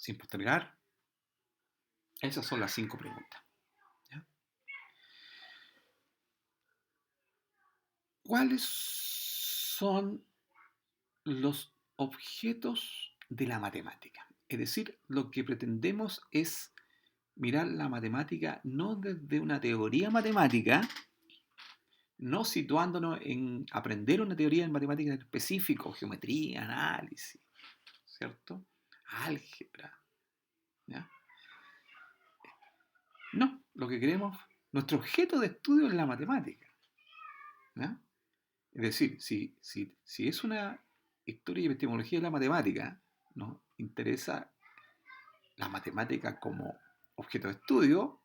sin postergar. Esas son las 5 preguntas. ¿Ya? ¿Cuáles son los objetos de la matemática? Es decir, lo que pretendemos es mirar la matemática no desde una teoría matemática, no situándonos en aprender una teoría en matemáticas en específico, geometría, análisis, ¿cierto? Álgebra, ¿ya? No, lo que queremos, nuestro objeto de estudio es la matemática, ¿ya? Es decir, si es una historia y epistemología de la matemática, nos interesa la matemática como objeto de estudio,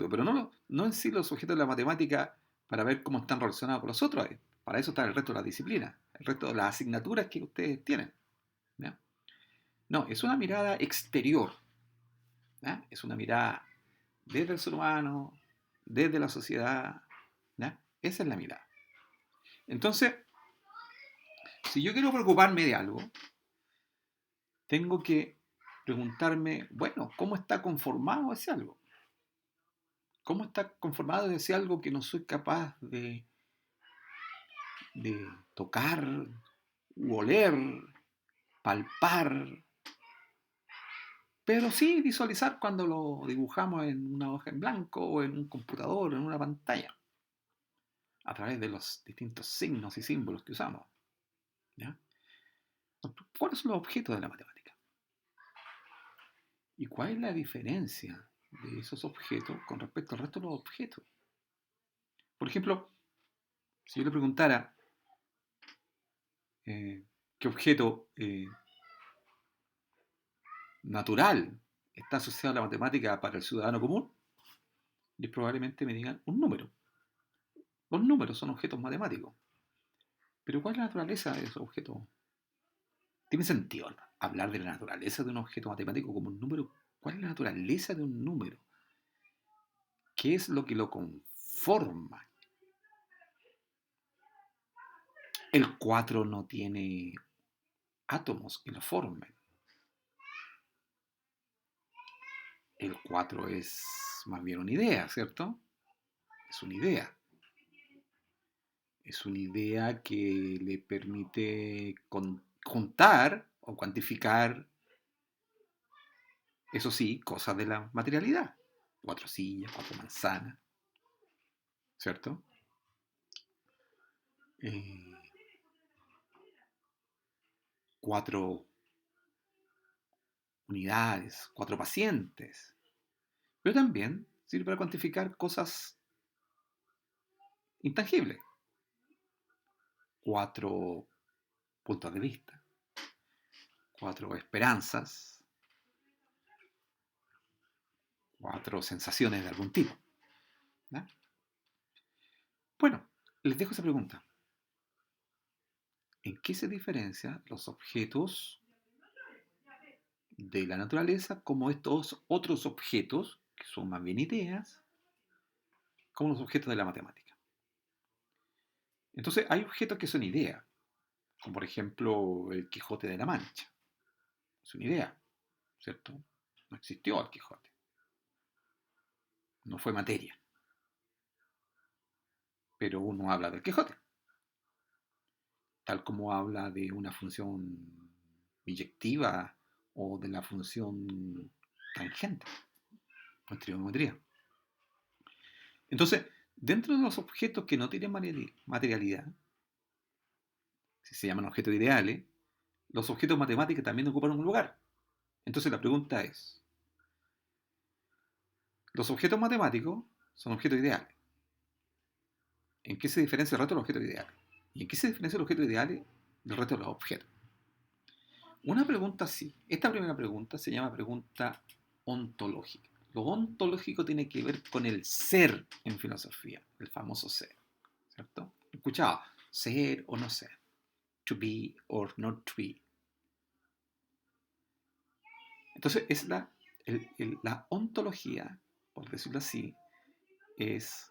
pero no en sí los objetos de la matemática para ver cómo están relacionados con los otros. Para eso está el resto de las disciplinas, el resto de las asignaturas que ustedes tienen. ¿Ya? No, es una mirada exterior, ¿ya? Es una mirada desde el ser humano, desde la sociedad. ¿Ya? Esa es la mirada. Entonces, si yo quiero preocuparme de algo, tengo que preguntarme, bueno, ¿cómo está conformado ese algo? ¿Cómo está conformado ese algo que no soy capaz de tocar, oler, palpar, pero sí visualizar cuando lo dibujamos en una hoja en blanco o en un computador, en una pantalla, a través de los distintos signos y símbolos que usamos? ¿Ya? ¿Cuáles son los objetos de la matemática? ¿Y cuál es la diferencia de esos objetos con respecto al resto de los objetos? Por ejemplo, si yo le preguntara qué objeto natural está asociado a la matemática para el ciudadano común, y probablemente me digan un número. Los números son objetos matemáticos. Pero ¿cuál es la naturaleza de esos objetos? ¿Tiene sentido hablar de la naturaleza de un objeto matemático como un número? ¿Cuál es la naturaleza de un número? ¿Qué es lo que lo conforma? El 4 no tiene átomos que lo formen. El 4 es más bien una idea, ¿cierto? Es una idea. Es una idea que le permite juntar o cuantificar, eso sí, cosas de la materialidad. 4 sillas, 4 manzanas, ¿cierto? Eh, 4 unidades, 4 pacientes. Pero también sirve para cuantificar cosas intangibles. 4 puntos de vista, 4 esperanzas, 4 sensaciones de algún tipo. ¿No? Bueno, les dejo esa pregunta. ¿En qué se diferencian los objetos de la naturaleza como estos otros objetos, que son más bien ideas, como los objetos de la matemática? Entonces, hay objetos que son ideas, como por ejemplo el Quijote de la Mancha. Es una idea, ¿cierto? No existió el Quijote, no fue materia, pero uno habla del Quijote, tal como habla de una función biyectiva o de la función tangente, en trigonometría. Entonces, dentro de los objetos que no tienen materialidad, si se llaman objetos ideales, los objetos matemáticos también ocupan un lugar. Entonces la pregunta es, los objetos matemáticos son objetos ideales. ¿En qué se diferencia el resto de los objetos ideales? ¿Y en qué se diferencia el objeto ideal del resto de los objetos? Una pregunta así, esta primera pregunta se llama pregunta ontológica. Lo ontológico tiene que ver con el ser en filosofía, el famoso ser, ¿cierto? Escuchaba, ser o no ser, to be or not to be. Entonces, la ontología, por decirlo así, es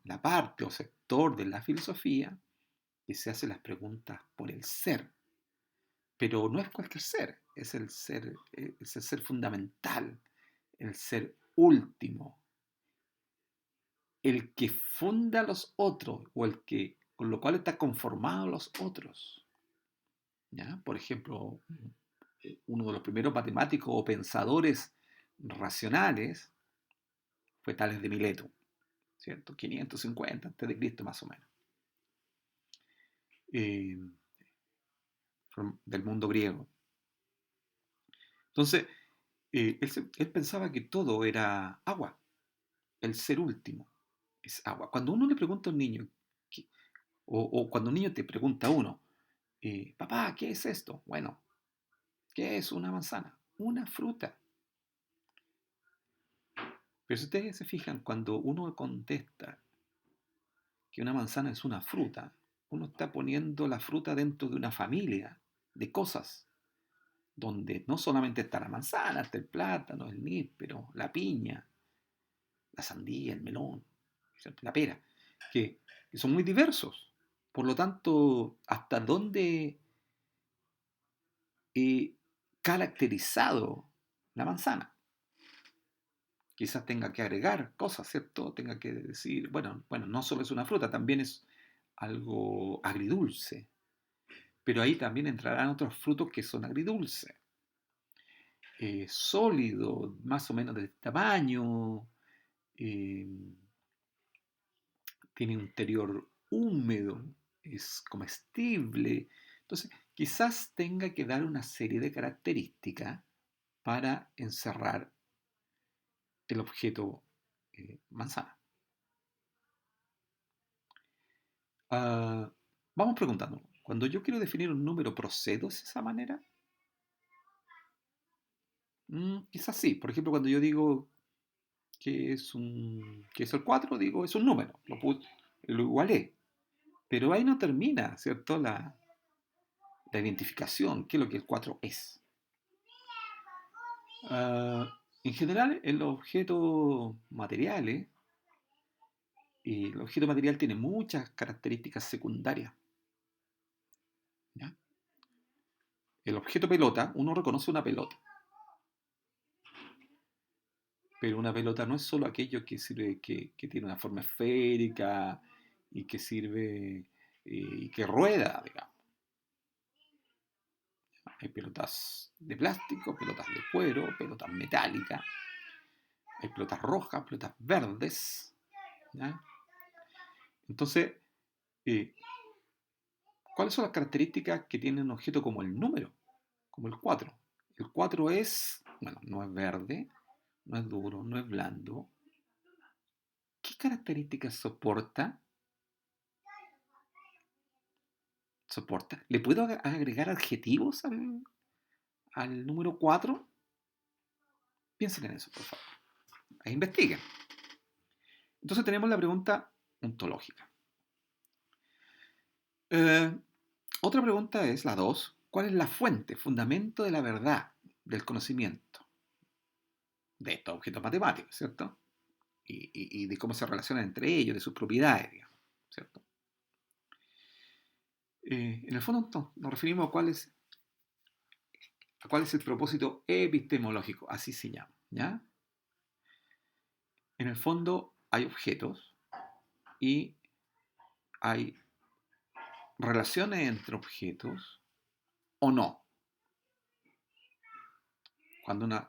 la parte o sector de la filosofía que se hace las preguntas por el ser. Pero no es cualquier ser, es el ser fundamental, el ser último, el que funda a los otros o el que con lo cual está conformado los otros. ¿Ya? Por ejemplo, uno de los primeros matemáticos o pensadores racionales fue Tales de Mileto, ¿cierto? 550 antes de Cristo más o menos, eh, del mundo griego. Entonces, él pensaba que todo era agua, el ser último es agua. Cuando uno le pregunta a un niño, o cuando un niño te pregunta a uno, papá, ¿qué es esto? Bueno, ¿qué es una manzana? Una fruta. Pero si ustedes se fijan, cuando uno contesta que una manzana es una fruta, uno está poniendo la fruta dentro de una familia de cosas, donde no solamente está la manzana, está el plátano, el níspero, la piña, la sandía, el melón, ¿cierto? La pera, que son muy diversos. Por lo tanto, ¿hasta dónde he caracterizado la manzana? Quizás tenga que agregar cosas, ¿cierto? Tenga que decir, bueno, no solo es una fruta, también es algo agridulce. Pero ahí también entrarán otros frutos que son agridulces. Sólido, más o menos de tamaño, eh, tiene un interior húmedo, es comestible. Entonces, quizás tenga que dar una serie de características para encerrar el objeto manzana. Ah, vamos preguntando, cuando yo quiero definir un número, ¿procedo de esa manera? Quizás sí. Por ejemplo, cuando yo digo que es el 4, digo, es un número, lo igualé. Pero ahí no termina, ¿cierto? La identificación, qué es lo que el 4 es. Ah, en general, en los objetos materiales, el objeto material tiene muchas características secundarias. ¿Ya? El objeto pelota, uno reconoce una pelota, pero una pelota no es solo aquello que sirve, que tiene una forma esférica y que sirve y que rueda, digamos. Hay pelotas de plástico, pelotas de cuero, pelotas metálicas, hay pelotas rojas, pelotas verdes. ¿Ya? Entonces, eh, ¿cuáles son las características que tiene un objeto como el número, como el 4? El 4 es, bueno, no es verde, no es duro, no es blando. ¿Qué características soporta? ¿Soporta? ¿Le puedo agregar adjetivos al número 4? Piensen en eso, por favor. Ahí investiguen. Entonces tenemos la pregunta ontológica. Eh, Otra pregunta es la 2. ¿Cuál es la fuente, fundamento de la verdad, del conocimiento de estos objetos matemáticos, ¿cierto? Y de cómo se relacionan entre ellos, de sus propiedades, digamos, ¿cierto? En el fondo nos referimos a cuál es el propósito epistemológico, así se llama, ¿ya? En el fondo hay objetos y hay relaciones entre objetos o no.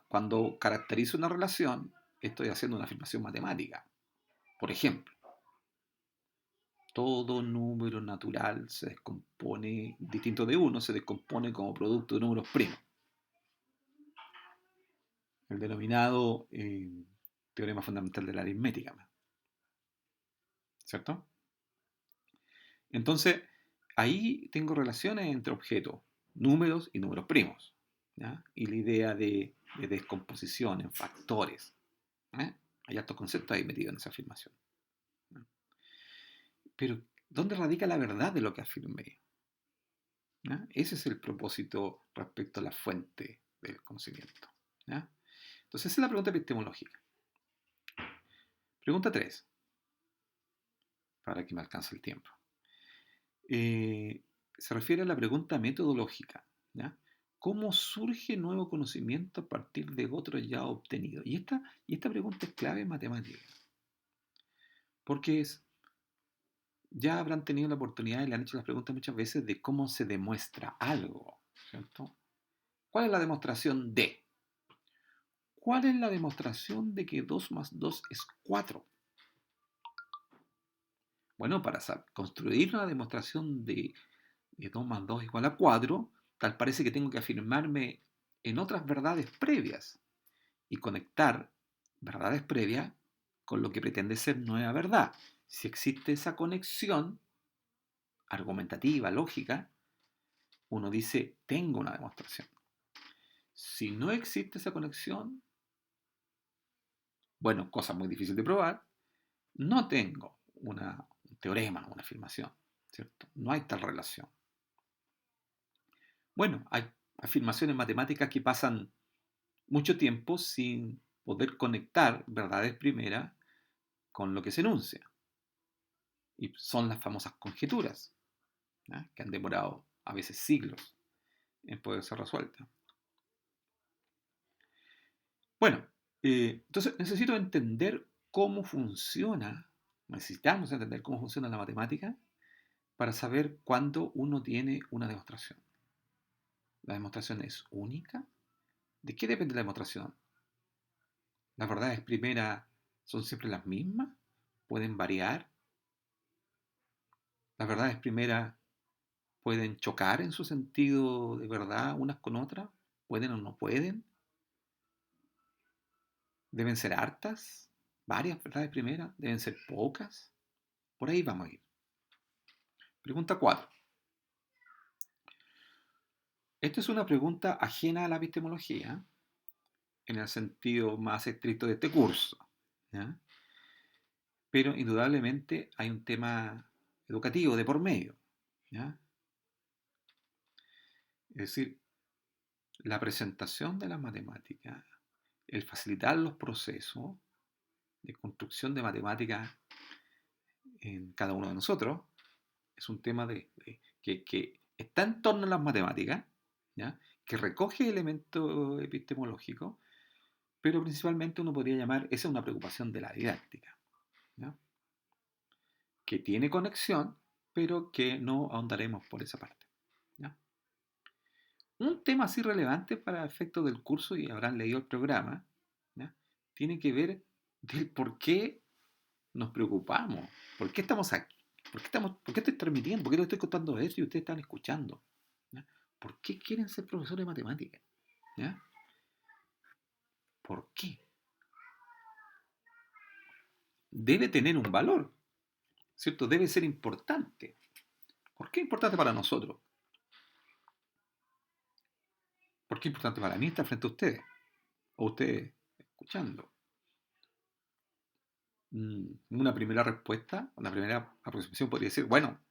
Cuando caracterizo una relación, estoy haciendo una afirmación matemática. Por ejemplo, todo número natural se descompone, distinto de uno, se descompone como producto de números primos. El denominado teorema fundamental de la aritmética, ¿cierto? Entonces, ahí tengo relaciones entre objetos, números y números primos, ¿ya? Y la idea de descomposición en factores. ¿Eh? Hay altos conceptos ahí metidos en esa afirmación. ¿No? Pero, ¿dónde radica la verdad de lo que afirmé? ¿Ya? Ese es el propósito respecto a la fuente del conocimiento. ¿Ya? Entonces, esa es la pregunta epistemológica. Pregunta 3, para que me alcance el tiempo. Se refiere a la pregunta metodológica. ¿Ya? ¿Cómo surge nuevo conocimiento a partir de otro ya obtenido? Y esta pregunta es clave en matemática, porque ya habrán tenido la oportunidad y le han hecho las preguntas muchas veces de cómo se demuestra algo, ¿cierto? ¿Cuál es la demostración de? ¿Cuál es la demostración de que 2 más 2 es 4? Bueno, para construir una demostración de 2 más 2 igual a 4, tal parece que tengo que afirmarme en otras verdades previas y conectar verdades previas con lo que pretende ser nueva verdad. Si existe esa conexión argumentativa, lógica, uno dice, tengo una demostración. Si no existe esa conexión, bueno, cosa muy difícil de probar, no tengo un teorema, una afirmación, ¿cierto? No hay tal relación. Bueno, hay afirmaciones matemáticas que pasan mucho tiempo sin poder conectar verdades primeras con lo que se enuncia. Y son las famosas conjeturas, ¿ya? Que han demorado a veces siglos en poder ser resueltas. Bueno, entonces necesito entender cómo funciona, necesitamos entender cómo funciona la matemática para saber cuándo uno tiene una demostración. ¿La demostración es única? ¿De qué depende la demostración? ¿Las verdades primeras son siempre las mismas? ¿Pueden variar? ¿Las verdades primeras pueden chocar en su sentido de verdad unas con otras? ¿Pueden o no pueden? ¿Deben ser hartas? ¿Varias verdades primeras? ¿Deben ser pocas? Por ahí vamos a ir. Pregunta 4. Esta es una pregunta ajena a la epistemología, en el sentido más estricto de este curso, ¿ya? Pero indudablemente hay un tema educativo de por medio, ¿ya? Es decir, la presentación de las matemáticas, el facilitar los procesos de construcción de matemáticas en cada uno de nosotros, es un tema que está en torno a las matemáticas, ¿ya? Que recoge elementos epistemológicos, pero principalmente uno podría llamar, esa es una preocupación de la didáctica, ¿ya? Que tiene conexión, pero que no ahondaremos por esa parte, ¿ya? Un tema así relevante para efectos del curso, y habrán leído el programa, ¿ya? Tiene que ver del por qué nos preocupamos, por qué estamos aquí, por qué estoy transmitiendo, por qué les estoy contando esto y ustedes están escuchando, ¿ya? ¿Por qué quieren ser profesores de matemáticas? ¿Ya? ¿Por qué? Debe tener un valor, ¿cierto? Debe ser importante. ¿Por qué es importante para nosotros? ¿Por qué es importante para mí estar frente a ustedes? O ustedes escuchando. Una primera respuesta, una primera aproximación podría ser, bueno,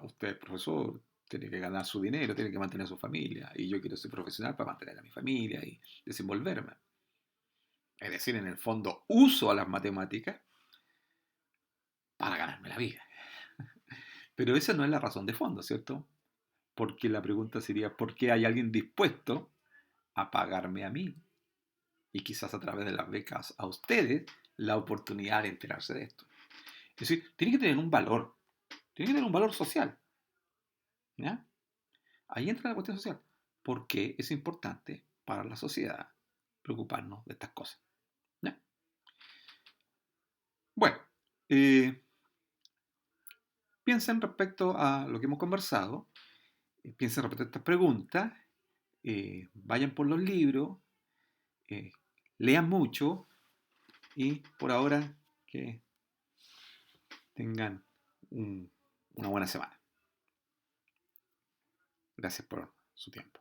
usted, profesor, tiene que ganar su dinero, tiene que mantener a su familia, y yo quiero ser profesional para mantener a mi familia y desenvolverme. Es decir, en el fondo, uso a las matemáticas para ganarme la vida. Pero esa no es la razón de fondo, ¿cierto? Porque la pregunta sería, ¿por qué hay alguien dispuesto a pagarme a mí? Y quizás a través de las becas a ustedes la oportunidad de enterarse de esto. Es decir, tiene que tener un valor social, ¿ya? Ahí entra la cuestión social. ¿Por qué es importante para la sociedad preocuparnos de estas cosas? ¿Ya? Bueno, eh, piensen respecto a lo que hemos conversado, piensen respecto a estas preguntas, vayan por los libros, eh, lean mucho y por ahora que tengan una buena semana. Gracias por su tiempo.